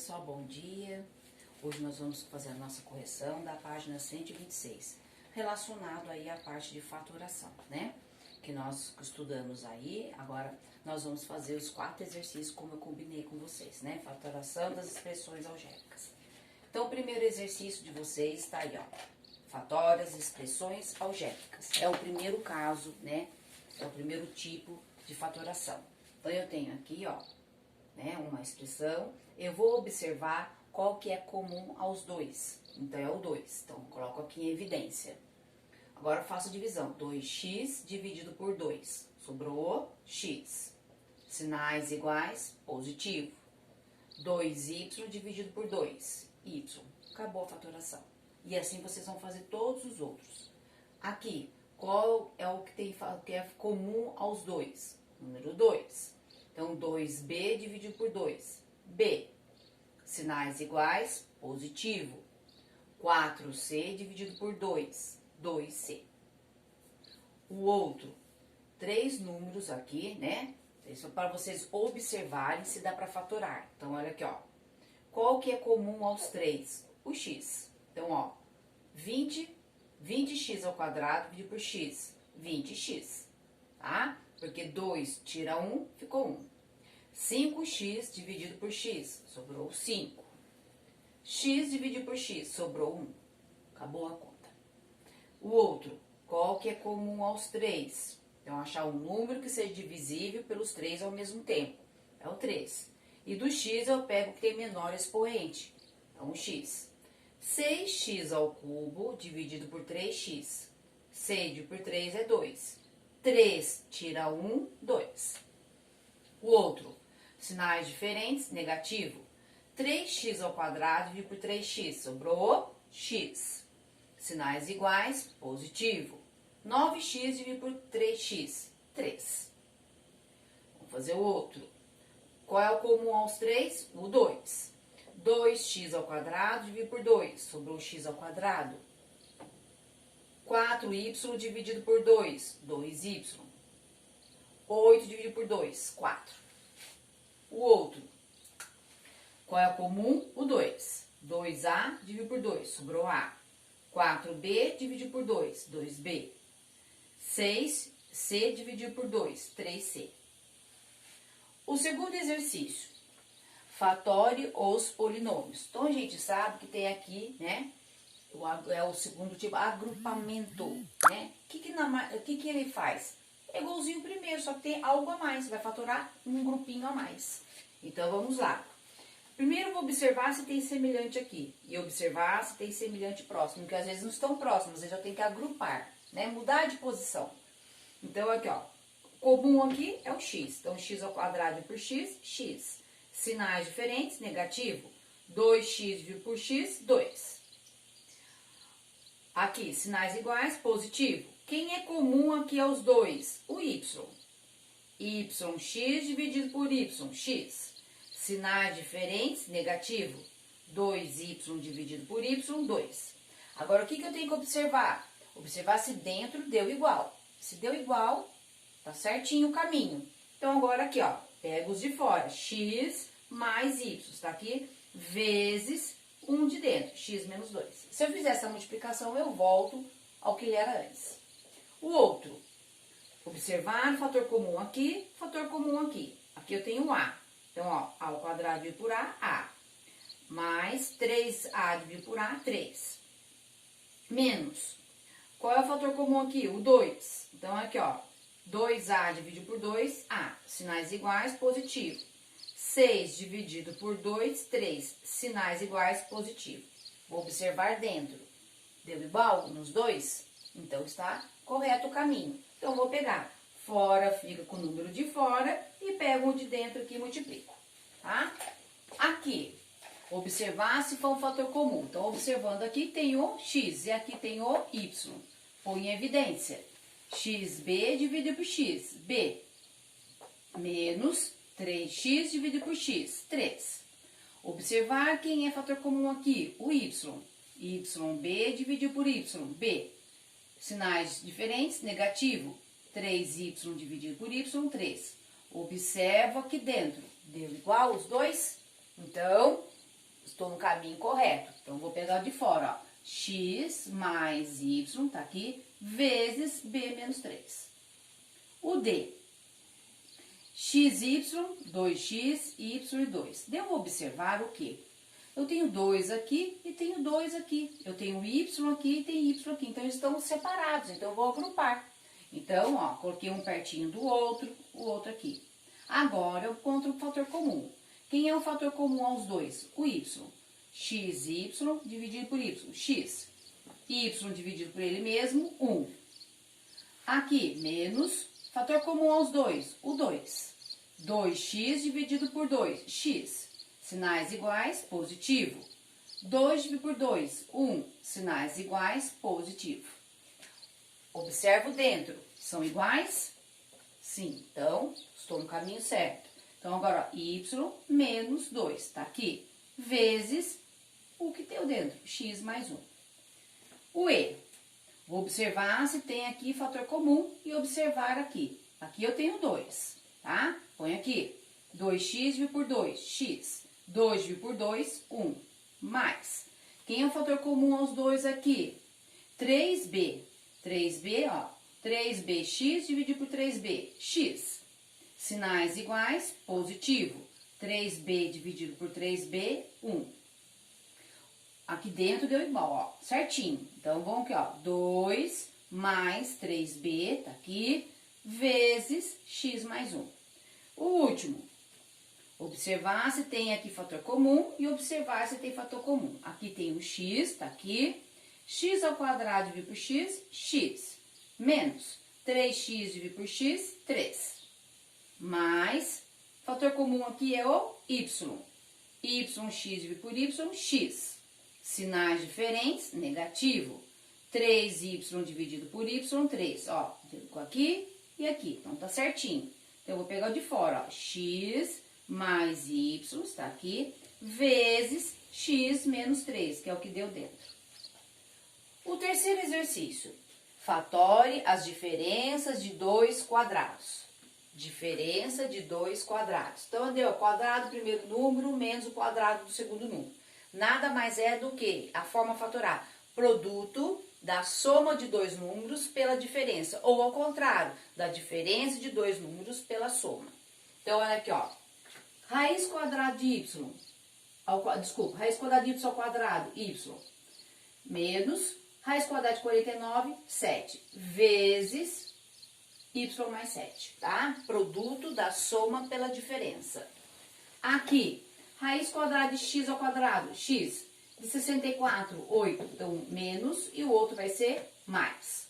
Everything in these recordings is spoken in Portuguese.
pessoal, bom dia. Hoje nós vamos fazer a nossa correção da página 126, relacionado aí à parte de faturação, né? Que nós estudamos aí. Agora nós vamos fazer os 4 exercícios como eu combinei com vocês, né? Faturação das expressões algébricas. Então, o primeiro exercício de vocês está aí, ó. Fatórias, expressões algébricas. É o primeiro caso, né? É o primeiro tipo de fatoração. Então, eu tenho aqui, ó, né, uma expressão. Eu vou observar qual que é comum aos dois. Então, é o 2. Então, coloco aqui em evidência. Agora, eu faço a divisão. 2x dividido por 2. Sobrou x. Sinais iguais, positivo. 2y dividido por 2. Y. Acabou a fatoração. E assim vocês vão fazer todos os outros. Aqui, qual é o que é comum aos dois? Número 2. Então, 2b dividido por 2. B. Sinais iguais, positivo. 4c dividido por 2. 2c. O outro, 3 números aqui, né? Isso é para vocês observarem se dá para fatorar. Então, olha aqui, ó. Qual que é comum aos 3? O x. Então, ó, 20x ao quadrado dividido por x. 20x, tá? Porque 2 tira 1, ficou 1. 5x dividido por x, sobrou 5. X dividido por x, sobrou 1. Acabou a conta. O outro, qual que é comum aos 3? Então, achar um número que seja divisível pelos 3 ao mesmo tempo. É o 3. E do x eu pego o que tem menor expoente. Então, o x. 6x ao cubo dividido por 3x. 6 dividido por 3 é 2. 3 tira 1, 2. O outro, sinais diferentes, negativo. 3x ao quadrado dividido por 3x, sobrou x. Sinais iguais, positivo. 9x dividido por 3x, 3. Vamos fazer o outro. Qual é o comum aos 3? O 2. 2x ao quadrado dividido por 2, sobrou x ao quadrado. 4y dividido por 2, 2y. 8 dividido por 2, 4. O outro, qual é o comum? O 2. 2a dividido por 2, sobrou a. 4b dividido por 2, 2b. 6c dividido por 2, 3c. O segundo exercício, fatório os polinômios. Então, a gente sabe que tem aqui, né, é o segundo tipo, agrupamento, né? O que ele faz? É igualzinho o primeiro, só que tem algo a mais, vai fatorar um grupinho a mais. Então, vamos lá. Primeiro, vou observar se tem semelhante aqui, e observar se tem semelhante próximo, porque às vezes não estão próximos, às vezes eu tenho que agrupar, né, mudar de posição. Então, aqui, ó, comum aqui é o x, então, x ao quadrado por x, x. Sinais diferentes, negativo, 2x dividido por x, 2. Aqui, sinais iguais, positivo. Quem é comum aqui aos dois? O y. yx dividido por y, x. Sinais diferentes, negativo, 2y dividido por y, 2. Agora, o que eu tenho que observar? Observar se dentro deu igual. Se deu igual, tá certinho o caminho. Então, agora aqui, ó, pega os de fora, x mais y, está aqui, vezes 1 de dentro, x menos 2. Se eu fizer essa multiplicação, eu volto ao que ele era antes. O outro, observar o fator comum aqui, fator comum aqui. Aqui eu tenho a. Então, ó, a ao quadrado dividido por a. Mais 3a dividido por a, 3. Menos. Qual é o fator comum aqui? O 2. Então, aqui, ó, 2a dividido por 2, a. Sinais iguais, positivo. 6 dividido por 2, 3. Sinais iguais, positivo. Vou observar dentro. Deu igual nos dois? Então, está correto o caminho. Então, vou pegar. Fora fica com o número de fora e pego o de dentro aqui e multiplico. Tá? Aqui, observar se for um fator comum. Então, observando aqui, tem o x e aqui tem o y. Põe em evidência. xb dividido por x, b, menos 3x dividido por x, 3. Observar quem é fator comum aqui, o y. yb dividido por y, b. Sinais diferentes, negativo, 3y dividido por y, 3. Observa aqui dentro, deu igual os dois? Então, estou no caminho correto. Então, vou pegar o de fora, ó. X mais y, tá aqui, vezes b menos 3. O D. XY, 2x, y e 2. Devo observar o quê? Eu tenho 2 aqui e tenho 2 aqui. Eu tenho y aqui e tenho y aqui. Então, eles estão separados. Então, eu vou agrupar. Então, ó, coloquei um pertinho do outro, o outro aqui. Agora, eu encontro o fator comum. Quem é o fator comum aos dois? O y. XY dividido por y. X. Y dividido por ele mesmo, 1. Aqui, menos, fator comum aos dois, o 2. 2x dividido por 2, x. Sinais iguais, positivo. 2 dividido por 2, 1. Sinais iguais, positivo. Observo dentro. São iguais? Sim. Então, estou no caminho certo. Então, agora, ó, y menos 2, tá aqui. Vezes o que deu dentro, x mais 1. O E. Vou observar se tem aqui fator comum e observar aqui. Aqui eu tenho 2, tá? Põe aqui. 2x dividido por 2, x. 2 dividido por 2, 1. Mais. Quem é o fator comum aos dois aqui? 3b. 3b, ó. 3bx dividido por 3b, x. Sinais iguais, positivo. 3b dividido por 3b, 1. Aqui dentro deu igual, ó, certinho. Então, vamos aqui, ó, 2 mais 3b, tá aqui, vezes x mais 1. O último, observar se tem aqui fator comum e observar se tem fator comum. Aqui tem o x, tá aqui, x ao quadrado dividido por x, x, menos 3x dividido por x, 3, mais, fator comum aqui é o y, yx dividido por y, x, sinais diferentes, negativo, 3y dividido por y, 3, ó, ficou aqui e aqui, então tá certinho. Então, eu vou pegar o de fora, ó, x mais y, está aqui, vezes x menos 3, que é o que deu dentro. O terceiro exercício, fatore as diferenças de dois quadrados. Diferença de dois quadrados. Então, deu quadrado do primeiro número menos o quadrado do segundo número. Nada mais é do que a forma fatorar, produto da soma de dois números pela diferença, ou ao contrário, da diferença de dois números pela soma. Então, olha aqui, ó, raiz quadrada de y, raiz quadrada de y ao quadrado, y, menos raiz quadrada de 49, 7, vezes y mais 7, tá? Produto da soma pela diferença. Aqui, raiz quadrada de x ao quadrado, x, de 64, 8, então menos, e o outro vai ser mais.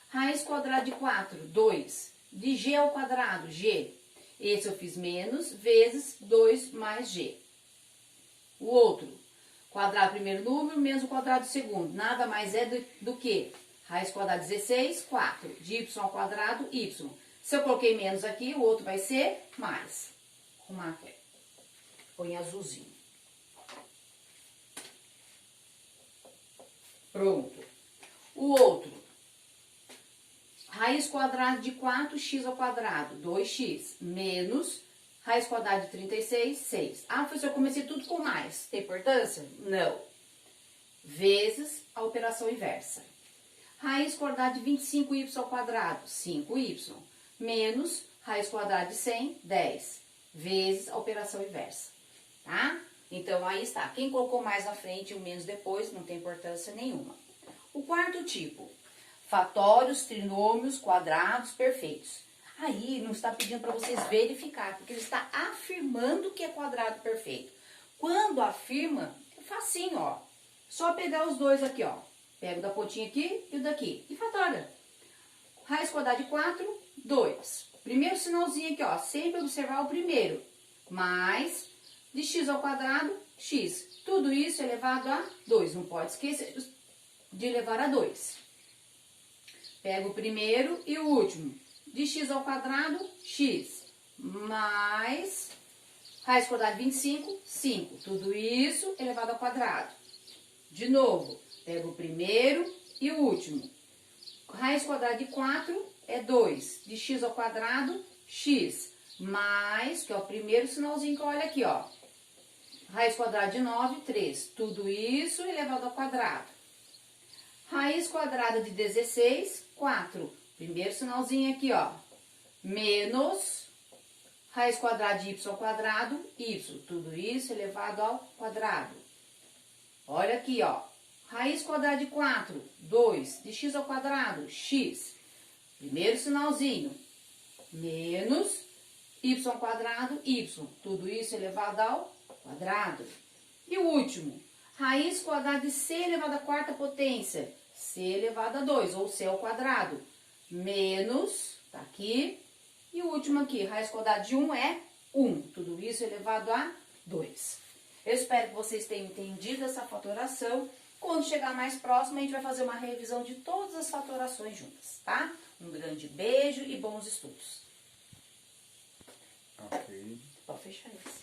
Raiz quadrada de 4, 2, de g ao quadrado, g, esse eu fiz menos, vezes 2 mais g. O outro, quadrado do primeiro número, menos o quadrado do segundo, nada mais é do que raiz quadrada de 16, 4, de y ao quadrado, y. Se eu coloquei menos aqui, o outro vai ser mais. Vou arrumar aqui. Põe azulzinho. Pronto. O outro. Raiz quadrada de 4x ao quadrado, 2x, menos raiz quadrada de 36, 6. Ah, professor, eu comecei tudo com mais. Tem importância? Não. Vezes a operação inversa. Raiz quadrada de 25y ao quadrado, 5y, menos raiz quadrada de 100, 10, vezes a operação inversa. Tá? Então, aí está. Quem colocou mais na frente e o menos depois, não tem importância nenhuma. O quarto tipo, fatórios, trinômios, quadrados, perfeitos. Aí, não está pedindo para vocês verificar, porque ele está afirmando que é quadrado perfeito. Quando afirma, é facinho, ó. Só pegar os dois aqui, ó. Pega o da pontinha aqui e o daqui. E fatora. Raiz quadrada de 4, 2. Primeiro sinalzinho aqui, ó. Sempre observar o primeiro. Mais de x ao quadrado, x. Tudo isso elevado a 2. Não pode esquecer de elevar a 2. Pega o primeiro e o último. De x ao quadrado, x. Mais raiz quadrada de 25, 5. Tudo isso elevado ao quadrado. De novo, pega o primeiro e o último. Raiz quadrada de 4 é 2. De x ao quadrado, x. Mais, que é o primeiro sinalzinho que olha aqui, ó. Raiz quadrada de 9, 3. Tudo isso elevado ao quadrado. Raiz quadrada de 16, 4. Primeiro sinalzinho aqui, ó. Menos raiz quadrada de y ao quadrado, y. Tudo isso elevado ao quadrado. Olha aqui, ó. Raiz quadrada de 4, 2. De x ao quadrado, x. Primeiro sinalzinho. Menos y ao quadrado, y. Tudo isso elevado ao quadrado. E o último. Raiz quadrada de c elevado à quarta potência. C elevado a 2, ou c ao quadrado. Menos, tá aqui. E o último aqui, raiz quadrada de 1 é 1. Tudo isso elevado a 2. Eu espero que vocês tenham entendido essa fatoração. Quando chegar mais próximo, a gente vai fazer uma revisão de todas as fatorações juntas, tá? Um grande beijo e bons estudos. Ok. Pode fechar esse.